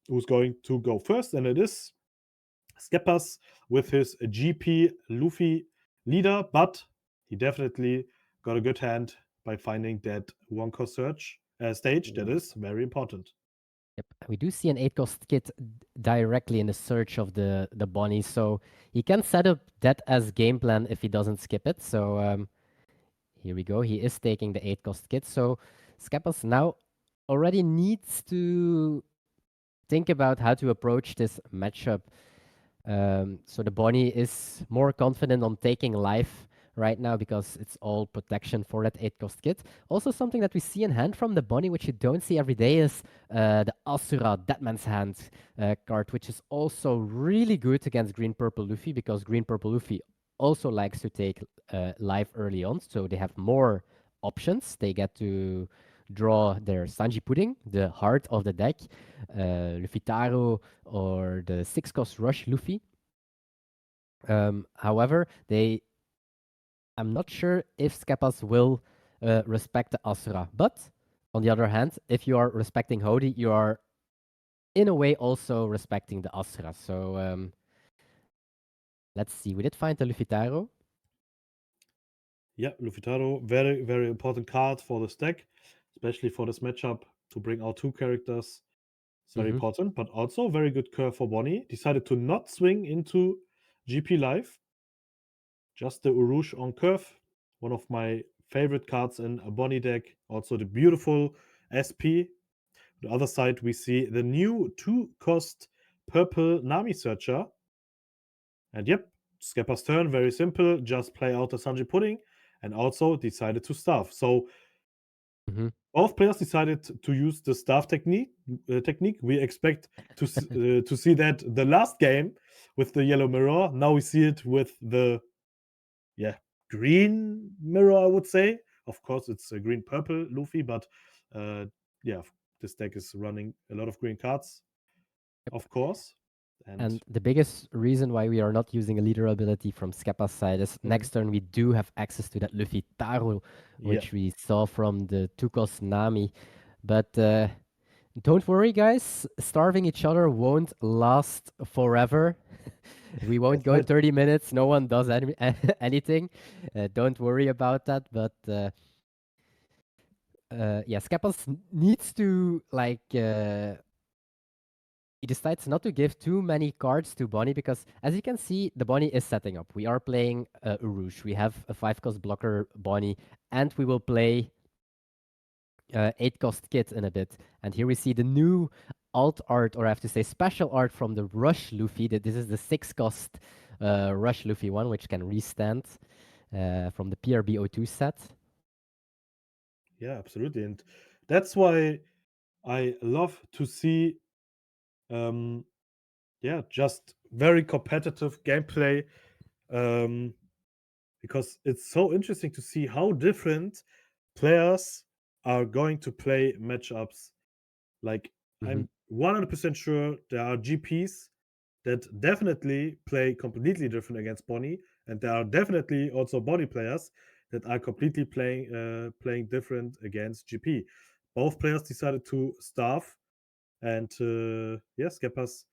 Who's going to go first? And it is Skeppas with his GP Luffy leader, but he definitely got a good hand by finding that one cost search stage. That is very important. Yep, we do see an 8-cost kit directly in the search of the Bonnie, so he can set up that as game plan if he doesn't skip it. So here we go. He is taking the 8-cost kit. So Skeppas now already needs to think about how to approach this matchup. So the Bonnie is more confident on taking life right now because it's all protection for that 8-cost kit. Also, something that we see in hand from the Bonnie, which you don't see every day, is the Asura Deadman's Hand card, which is also really good against Green-Purple Luffy because Green-Purple Luffy also likes to take life early on, so they have more options. They get to draw their Sanji Pudding, the heart of the deck, Luffy Taro, or the 6-cost Rush Luffy. However, I'm not sure if Skeppas will respect the Asura, but on the other hand, if you are respecting Hody, you are in a way also respecting the Asura. So let's see. We did find the Luffy Taro. Yeah, Luffy Taro, very, very important card for this deck, especially for this matchup to bring out two characters. It's very important, but also very good curve for Bonnie. Decided to not swing into GP Live. Just the Urush on curve. One of my favorite cards in a Bonnie deck. Also the beautiful SP. On the other side, we see the new 2-cost purple Nami Searcher. And yep, Skeppa's turn, very simple. Just play out the Sanji Pudding and also decided to starve. So both players decided to use the staff technique. We expect to see that the last game with the yellow mirror. Now we see it with the green mirror, I would say. Of course, it's a green purple Luffy, but this deck is running a lot of green cards, of course. And the biggest reason why we are not using a leader ability from Skeppa's side is next turn we do have access to that Luffy Taro, which we saw from the 2-cost Nami. But don't worry, guys. Starving each other won't last forever. We won't go 30 minutes. No one does anything. Don't worry about that. But Skeppas needs to he decides not to give too many cards to Bonnie because, as you can see, the Bonnie is setting up. We are playing Urush. We have a 5-cost blocker Bonnie, and we will play 8-cost kit in a bit. And here we see the new alt art, or I have to say special art from the Rush Luffy. This is the 6-cost Rush Luffy one, which can restand from the PRB02 set. Yeah, absolutely. And that's why I love to see just very competitive gameplay, because it's so interesting to see how different players are going to play matchups. Like, I'm 100% sure there are GPs that definitely play completely different against Bonnie, and there are definitely also Bonnie players that are completely playing different against GP. Both players decided to starve, and Skeppas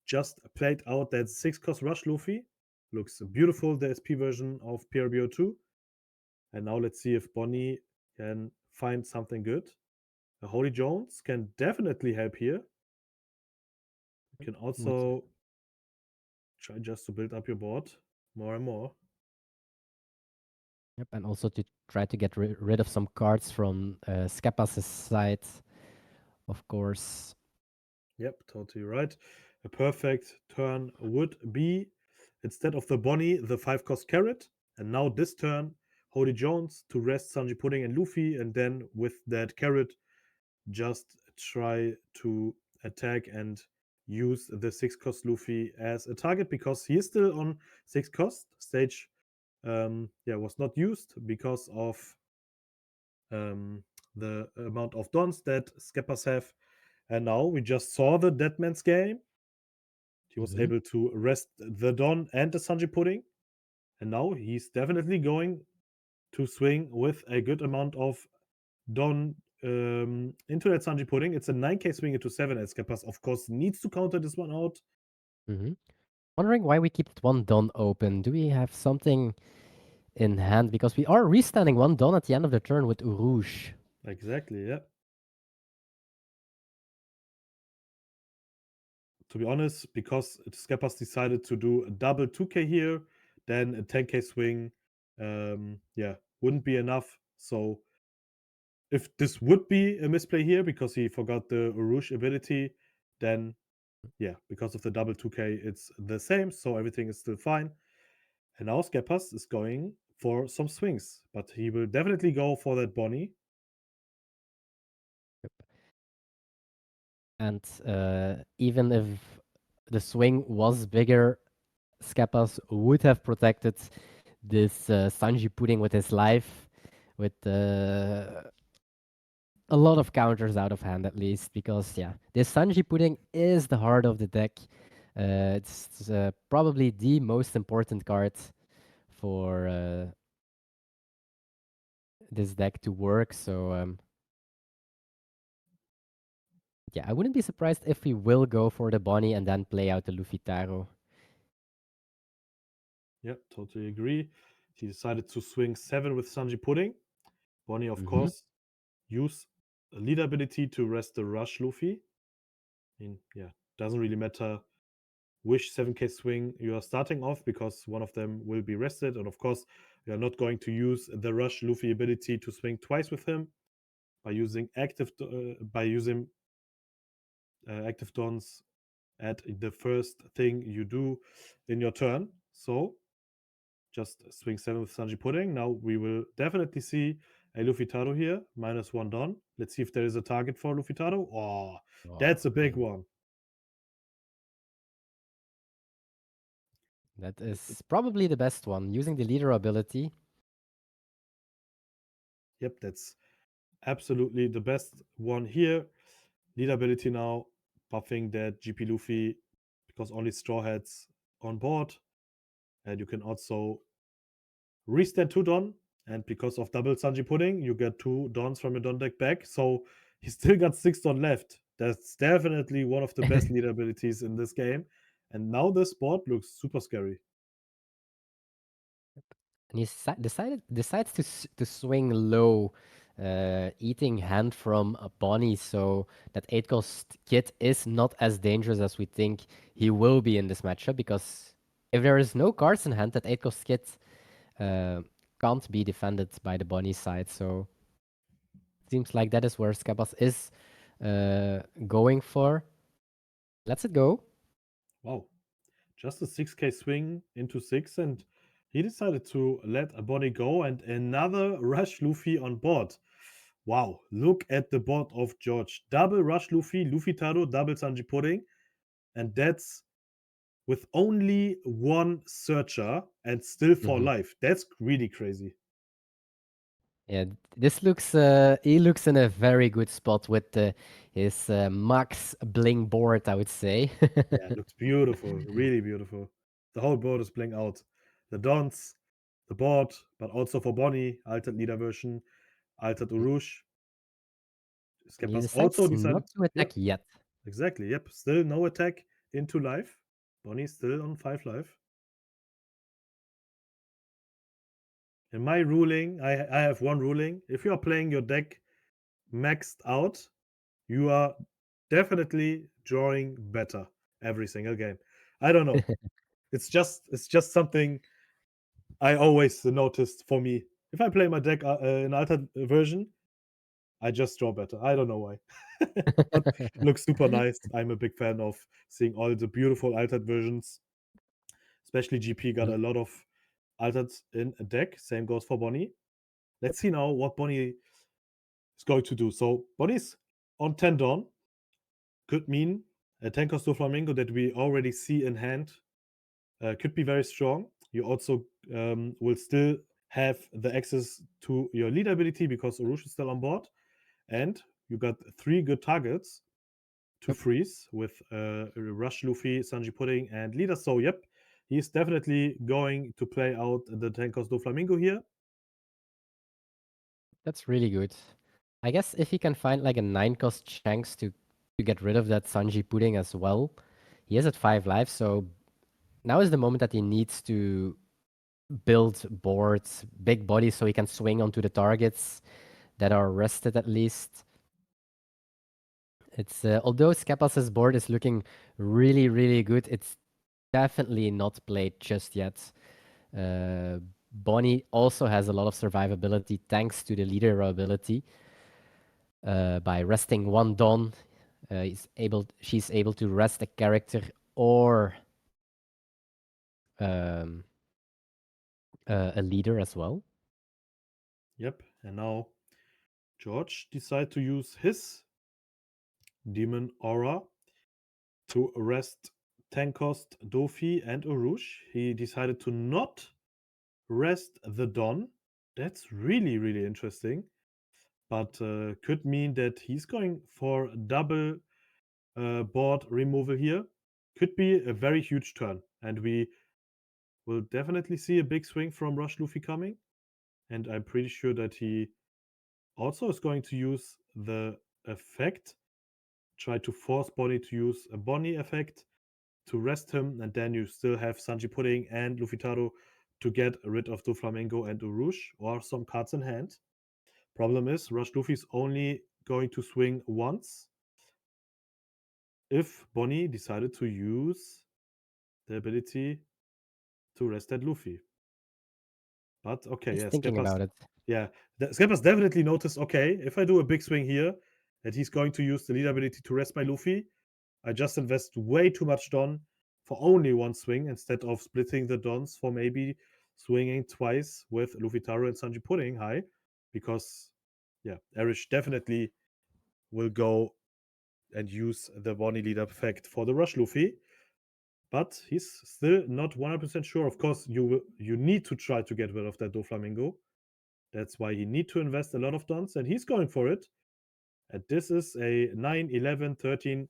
just played out that 6-cost Rush Luffy. Looks beautiful, the SP version of PRBO2. And now let's see if Bonnie can find something good. Holy Jones can definitely help here. You can also try just to build up your board more and more. Yep, and also to try to get rid of some cards from Skeppas' side, of course. Yep, totally right. A perfect turn would be, instead of the Bonnie, the 5-cost Carrot. And now this turn, Holy Jones to rest Sanji Pudding and Luffy. And then with that Carrot, just try to attack and use the 6-cost Luffy as a target, because he is still on 6-cost stage. Was not used because of the amount of dons that Skeppas have. And now we just saw the Deadman's game. He was able to rest the Don and the Sanji Pudding. And now he's definitely going to swing with a good amount of Don into that Sanji pudding. It's a 9k swing into 7 as Skeppers, of course, needs to counter this one out. Wondering why we keep one Don open. Do we have something in hand? Because we are restanding one Don at the end of the turn with Rouge. Exactly, yeah. To be honest, because Skeppers decided to do a double 2k here, then a 10k swing, yeah, wouldn't be enough. So if this would be a misplay here because he forgot the Rouge ability, then yeah, because of the double 2k, it's the same, so everything is still fine. And now Skeppers is going for some swings, but he will definitely go for that Bonnie. And even if the swing was bigger, Skeppas would have protected this Sanji pudding with his life, with a lot of counters out of hand at least, because yeah, this Sanji pudding is the heart of the deck. It's probably the most important card for this deck to work. So yeah, I wouldn't be surprised if we will go for the Bonnie and then play out the Luffy Taro. Yeah, totally agree. He decided to swing 7 with Sanji pudding. Bonnie, of Mm-hmm. course, use a leader ability to rest the rush Luffy. I mean, yeah, doesn't really matter which 7k swing you are starting off because one of them will be rested. And of course, you are not going to use the rush Luffy ability to swing twice with him by using active active dons at the first thing you do in your turn. So just swing 7 with Sanji pudding. Now we will definitely see a Luffy Taro here, -1 don. Let's see if there is a target for Luffy Taro. Oh, that's a big one. That is probably the best one, using the leader ability. Yep, that's absolutely the best one here. Leader ability now, buffing that GP Luffy because only Straw Hats on board. And you can also restand 2 Don. And because of double Sanji pudding, you get 2 Dons from your Don deck back. So he still got 6 Don left. That's definitely one of the best leader abilities in this game. And now this board looks super scary. And he decides to swing low, eating hand from a Bonnie, so that 8 cost Kit is not as dangerous as we think he will be in this matchup, because if there is no cards in hand, that 8 cost Kit uh, can't be defended by the Bonnie side. So seems like that is where Skabas is going for. Let's it go. Wow. Just a 6k swing into 6, and he decided to let a Bonnie go and another Rush Luffy on board. Wow, look at the board of George. Double Rush Luffy, Luffy Taro, double Sanji Pudding, and that's with only one searcher and still for Mhm. life. That's really crazy. Yeah, this looks. He looks in a very good spot with his max bling board, I would say. Yeah, it looks beautiful, really beautiful. The whole board is playing out. The Dons, the board, but also for Bonnie, altered leader version, altered Urush. And he Skeppers also decides decided, not to attack yep, yet. exactly, yep, still no attack into life. Bonnie still on 5 life. In my ruling, I have one ruling. If you are playing your deck maxed out, you are definitely drawing better every single game. I don't know. It's just something I always noticed for me. If I play my deck in altered version, I just draw better. I don't know why. But looks super nice. I'm a big fan of seeing all the beautiful altered versions. Especially GP got Mhm. a lot of altered in a deck. Same goes for Bonnie. Let's see now what Bonnie is going to do. So Bonnie's on 10 Dawn. Could mean a 10 cost Flamingo that we already see in hand could be very strong. You also will still have the access to your lead ability because Urush is still on board. And you got 3 good targets to Yep. freeze with Rush Luffy, Sanji Pudding, and Leader. So, yep, he's definitely going to play out the 10 cost Flamingo here. That's really good. I guess if he can find like a 9 cost Shanks to get rid of that Sanji pudding as well, he is at 5 lives. So now is the moment that he needs to build boards, big bodies, so he can swing onto the targets that are rested at least. It's although Skepas's board is looking really, really good, it's definitely not played just yet. Uh, Bonnie also has a lot of survivability thanks to the leader ability. By resting one Dawn, she's able to rest a character or um, a leader as well. Yep. And now George decide to use his demon aura to arrest 10 cost Dofi and Urush. He decided to not rest the Don. That's really, really interesting. But could mean that he's going for double board removal here. Could be a very huge turn. And we will definitely see a big swing from Rush Luffy coming. And I'm pretty sure that he also is going to use the effect, try to force Bonnie to use a Bonnie effect to rest him, and then you still have Sanji Pudding and Luffy Taro to get rid of Doflamingo and Urush or some cards in hand. Problem is, Rush Luffy's only going to swing once if Bonnie decided to use the ability to rest that Luffy. But okay, He's yeah, thinking about it. yeah, Skeppas definitely noticed. Okay, if I do a big swing here, that he's going to use the lead ability to rest my Luffy, I just invest way too much Don for only one swing instead of splitting the Dons for maybe swinging twice with Luffy Taro and Sanji Pudding high, because yeah, Erish definitely will go and use the Bonnie leader effect for the Rush Luffy. But he's still not 100% sure. Of course, you need to try to get rid of that Doflamingo. That's why he need to invest a lot of Dons, and he's going for it. And this is a 9, 11, 13,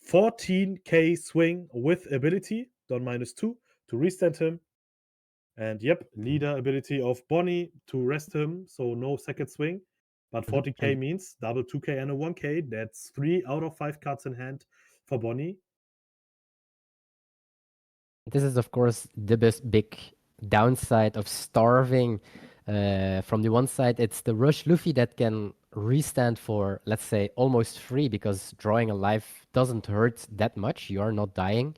14k swing with ability, Don -2 to restand him. And yep, leader ability of Bonnie to rest him, so no second swing. But 40k And means double 2k and a 1k. That's 3 out of 5 cards in hand for Bonnie. this is, of course, the big downside of starving. From the one side, it's the Rush Luffy that can restand for, let's say, almost free because drawing a life doesn't hurt that much. You are not dying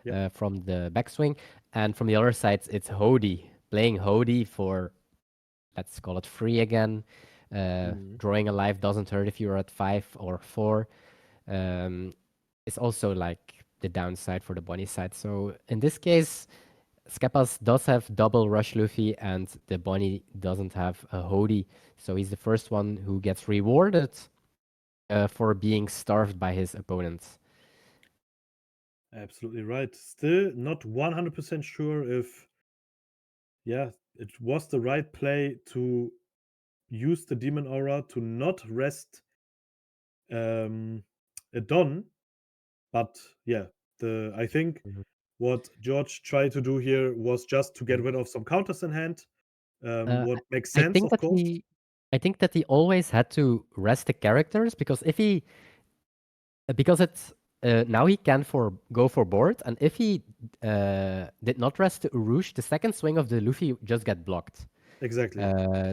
Yep. from the backswing. And from the other side, it's Hody. Playing Hody for, let's call it free again. Mhm. Drawing a life doesn't hurt if you're at 5 or 4. Um, it's also like the downside for the Bonnie side. So in this case, Skeppas does have double Rush Luffy and the Bonnie doesn't have a Hody. So he's the first one who gets rewarded for being starved by his opponents. Absolutely right. Still not 100% sure if, yeah, it was the right play to use the demon aura to not rest a Don. But yeah, I think Mhm. what George tried to do here was just to get Mhm. rid of some counters in hand. Uh, What makes I sense, think of that course. I think that he always had to rest the characters because if he because it's now he can go for board, and if he did not rest the Urush, the second swing of the Luffy just get blocked. Exactly.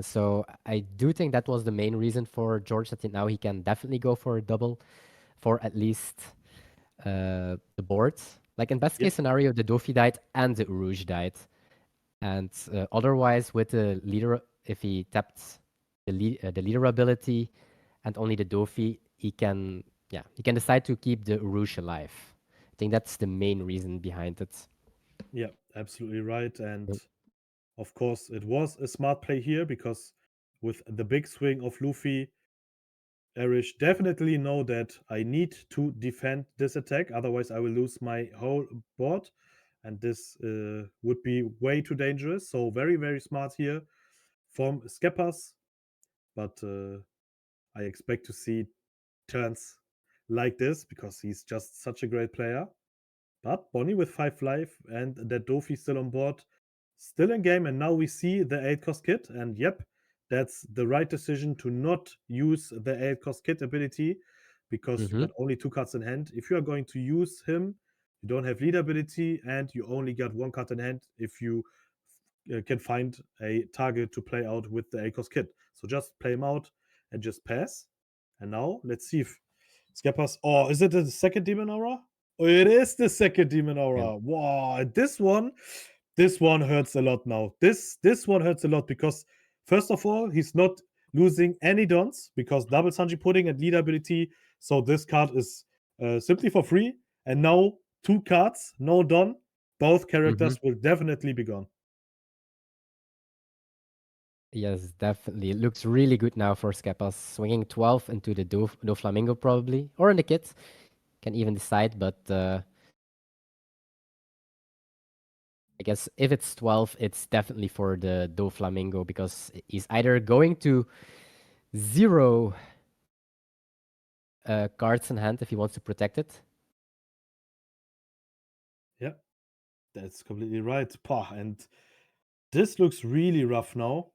So I do think that was the main reason for George that now he can definitely go for a double for at least the boards. Like in best Yep. case scenario, the Dofi died and the Urush died, and otherwise with the leader, if he tapped the leader ability and only the Dofi, he can decide to keep the Urush alive. I think that's the main reason behind it. Yeah, absolutely right. And Yep. of course, it was a smart play here because with the big swing of Luffy, Erish definitely know that I need to defend this attack, otherwise I will lose my whole board, and this would be way too dangerous. So very, very smart here from Skeppas, but I expect to see turns like this because he's just such a great player. But Bonnie with 5 life and that Dofi still on board, still in game, and now we see the 8 cost kit, and yep, that's the right decision to not use the 8 cost kit ability because you Mm-hmm. got only 2 cards in hand. If you are going to use him, you don't have lead ability and you only got 1 card in hand if you can find a target to play out with the 8 cost kit. So just play him out and just pass. And now let's see if Skeppers. Oh, is it the second Demon Aura? Oh, it is the second Demon Yeah. Aura. Wow, this one hurts a lot now. This one hurts a lot because first of all, he's not losing any dons because double Sanji Pudding and lead ability. So this card is simply for free. And now 2 cards, no don. Both Mm-hmm. characters will definitely be gone. Yes, definitely. It looks really good now for Skepas. Swinging 12 into the Doflamingo probably. Or in the kit. Can even decide, but I guess if it's 12, it's definitely for the Doflamingo because he's either going to 0 cards in hand if he wants to protect it. Yeah, that's completely right. Pah, and this looks really rough now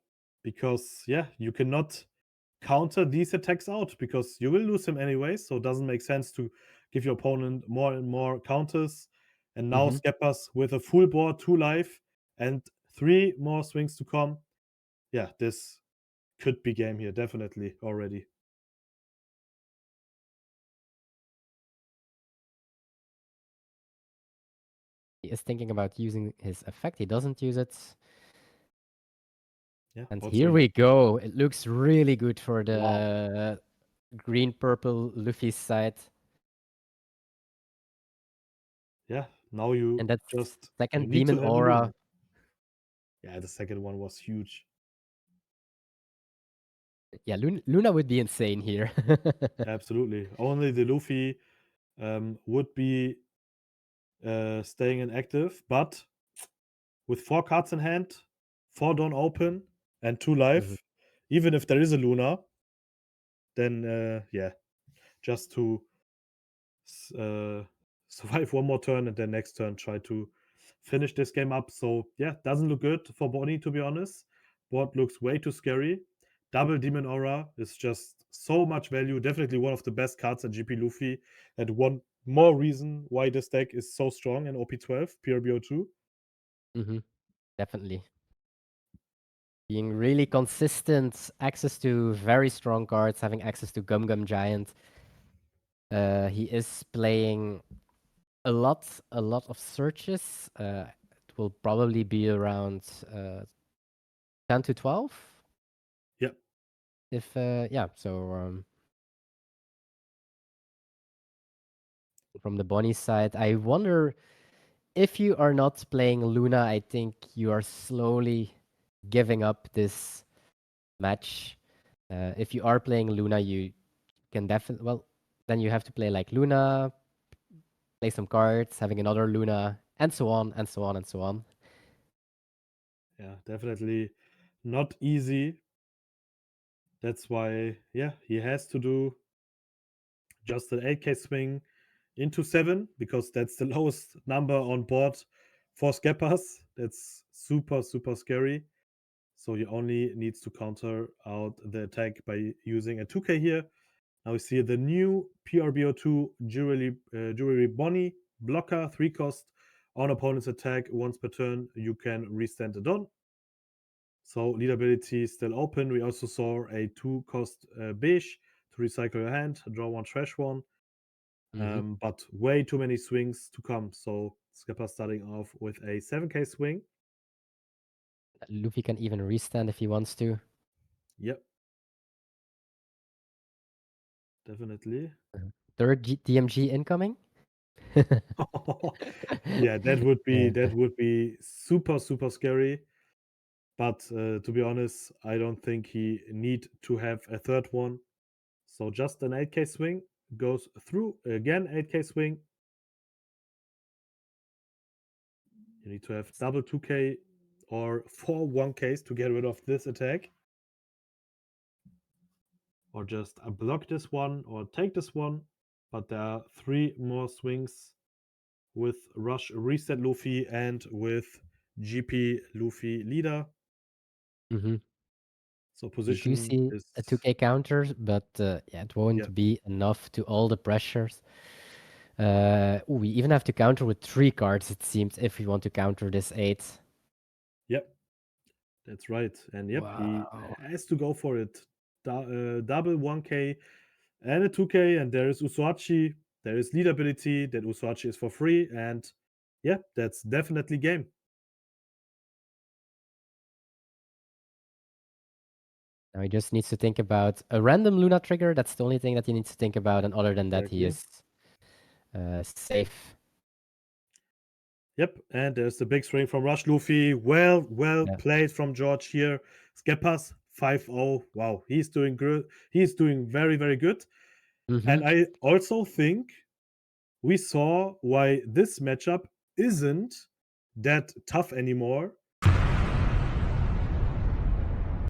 because, yeah, you cannot counter these attacks out because you will lose him anyway. So it doesn't make sense to give your opponent more and more counters. And now Mm-hmm. Skeppers with a full board, 2 life, and 3 more swings to come. Yeah, this could be game here, definitely already. He is thinking about using his effect. He doesn't use it. Yeah, And also, here we go. It looks really good for wow. the green-purple Luffy's side. Yeah, now you And that just you second need to Demon have a Luna. Aura. Yeah, the second one was huge. Yeah, Luna would be insane here. Absolutely. Only the Luffy would be staying inactive, but with 4 cards in hand, 4 don't open, and 2 Mhm. life, even if there is a Luna, then yeah, just to survive one more turn and then next turn try to finish this game up. So yeah, doesn't look good for Bonnie, to be honest. Board looks way too scary. Double Demon Aura is just so much value. Definitely one of the best cards in GP Luffy, and one more reason why this deck is so strong in OP12, PRBO2. Mhm. Definitely. Being really consistent, access to very strong cards, having access to Gum Gum Giant. He is playing a lot of searches. It will probably be around 10 to 12. Yeah, If yeah, so from the Bonnie side, I wonder if you are not playing Luna. I think you are slowly giving up this match. If you are playing Luna, you can definitely then you have to play like Luna, play some cards, having another Luna, and so on and so on and so on. yeah, definitely not easy. That's why, yeah, he has to do just an 8k swing into 7 because that's the lowest number on board for Skeppers. That's super, super scary. So he only needs to counter out the attack by using a 2k here. Now we see the new PRBO2 Jewelry Bonnie blocker, 3 cost. On opponent's attack once per turn, you can restand a Don. So lead ability is still open. We also saw a 2 cost Beige to recycle your hand, draw 1, trash 1. Mm-hmm. But way too many swings to come. So Skipper starting off with a 7k swing. Luffy can even restand if he wants to. Yep, definitely. Third DMG incoming. Yeah, Yeah. that would be super, super scary. But to be honest, I don't think he need to have a third one. So just an 8k swing goes through again. 8k swing. You need to have double 2k or 4 1ks to get rid of this attack. Or just block this one or take this one. But there are 3 more swings with Rush Reset Luffy and with GP Luffy Leader. Mm-hmm. So We do position see is, a 2K counter, but yeah, it yeah, won't be enough to all the pressures. Ooh, we even have to counter with 3 cards, it seems, if we want to counter this 8. yep, that's right. And yep, he Wow. has to go for it. Double 1K and a 2K, and there is Usuachi. There is lead ability. That Usuachi is for free, and yeah, that's definitely game. Now he just needs to think about a random Luna trigger. That's the only thing that he needs to think about, and other than that, he Exactly. is safe. Yep, and there's the big swing from Rush Luffy. Well Yeah. played from George here. Skepas 5-0. Wow, he's doing good. He's doing very, very good. Mm-hmm. And I also think we saw why this matchup isn't that tough anymore